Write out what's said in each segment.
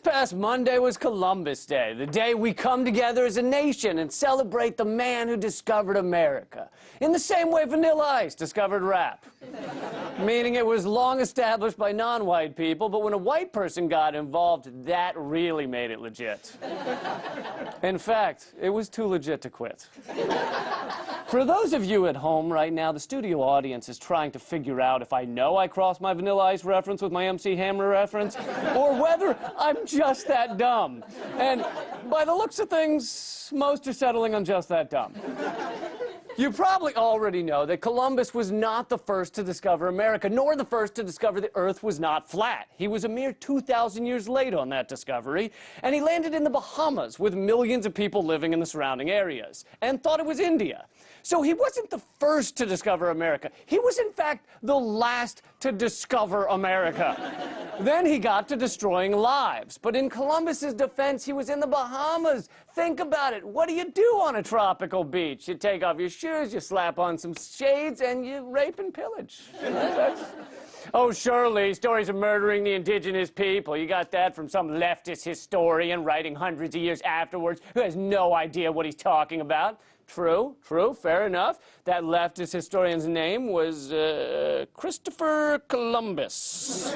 past Monday was Columbus Day, the day we come together as a nation and celebrate the man who discovered America. In the same way Vanilla Ice discovered rap. Meaning it was long established by non-white people, but when a white person got involved, that really made it legit. In fact, it was too legit to quit. For those of you at home right now, the studio audience is trying to figure out if I know I crossed my Vanilla Ice reference with my MC Hammer reference, or whether I'm just that dumb. And by the looks of things, most are settling on just that dumb. You probably already know that Columbus was not the first to discover America, nor the first to discover the Earth was not flat. He was a mere 2,000 years late on that discovery, and he landed in the Bahamas with millions of people living in the surrounding areas, and thought it was India. So he wasn't the first to discover America. He was, in fact, the last to discover America. Then he got to destroying lives. But in Columbus's defense, he was in the Bahamas. Think about it. What do you do on a tropical beach? You take off your shoes, you slap on some shades, and you rape and pillage. Oh, surely, stories of murdering the indigenous people. You got that from some leftist historian writing hundreds of years afterwards who has no idea what he's talking about. True, fair enough. That leftist historian's name was Christopher Columbus.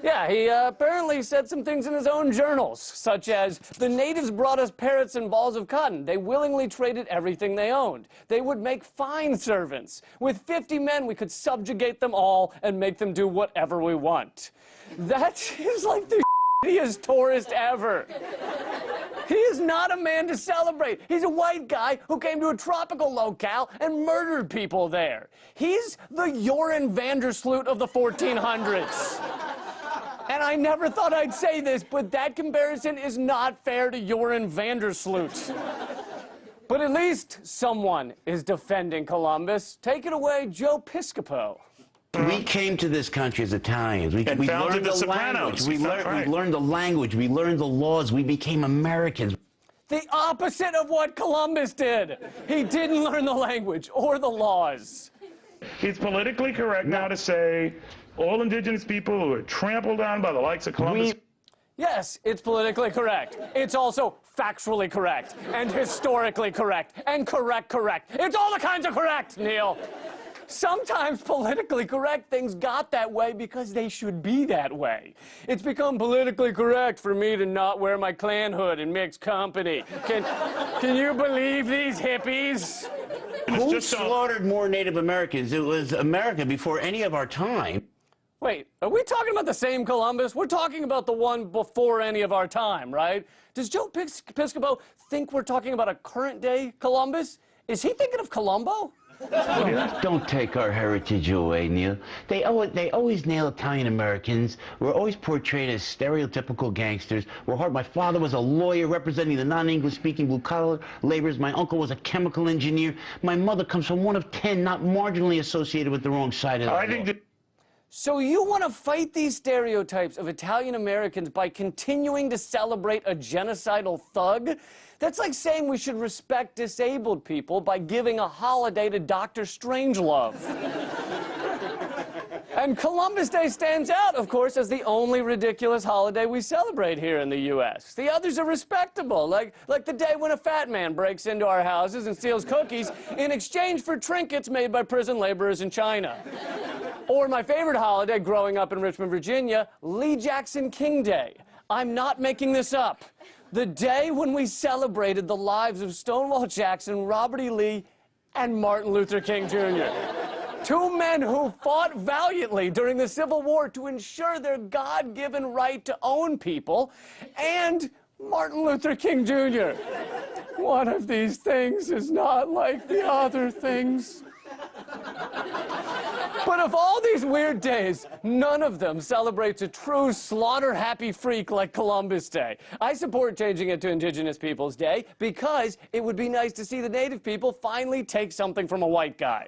Yeah, he apparently said some things in his own journals, such as, the natives brought us parrots and balls of cotton. They willingly traded everything they owned. They would make fine servants. With 50 men, we could subjugate them all and make them do whatever we want. That is like the shittiest tourist ever. He is not a man to celebrate. He's a white guy who came to a tropical locale and murdered people there. He's the Joran Vandersloot of the 1400s. And I never thought I'd say this, but that comparison is not fair to Joran Vandersloot. But at least someone is defending Columbus. Take it away, Joe Piscopo. We came to this country as Italians. We learned the language. We learned the language. We learned the laws. We became Americans. The opposite of what Columbus did. He didn't learn the language or the laws. It's politically correct now to say all indigenous people who are trampled on by the likes of Columbus. Yes, it's politically correct. It's also factually correct and historically correct and correct. It's all the kinds of correct, Neil. Sometimes politically correct things got that way because they should be that way. It's become politically correct for me to not wear my Klan hood in mixed company. Can you believe these hippies? Who slaughtered more Native Americans? It was America before any of our time. Wait, are we talking about the same Columbus? We're talking about the one before any of our time, right? Does Joe Piscopo think we're talking about a current-day Columbus? Is he thinking of Columbo? Don't take our heritage away, Neil. They always nail Italian Americans. We're always portrayed as stereotypical gangsters. My father was a lawyer representing the non-English speaking blue-collar laborers. My uncle was a chemical engineer. My mother comes from one of 10 not marginally associated with the wrong side of the law. So you want to fight these stereotypes of Italian Americans by continuing to celebrate a genocidal thug? That's like saying we should respect disabled people by giving a holiday to Dr. Strangelove. And Columbus Day stands out, of course, as the only ridiculous holiday we celebrate here in the U.S. The others are respectable, like the day when a fat man breaks into our houses and steals cookies in exchange for trinkets made by prison laborers in China. Or my favorite holiday growing up in Richmond, Virginia, Lee Jackson King Day. I'm not making this up. The day when we celebrated the lives of Stonewall Jackson, Robert E. Lee, and Martin Luther King Jr. Two men who fought valiantly during the Civil War to ensure their God-given right to own people, and Martin Luther King Jr. One of these things is not like the other things. But of all these weird days, none of them celebrates a true slaughter-happy freak like Columbus Day. I support changing it to Indigenous Peoples Day because it would be nice to see the Native people finally take something from a white guy.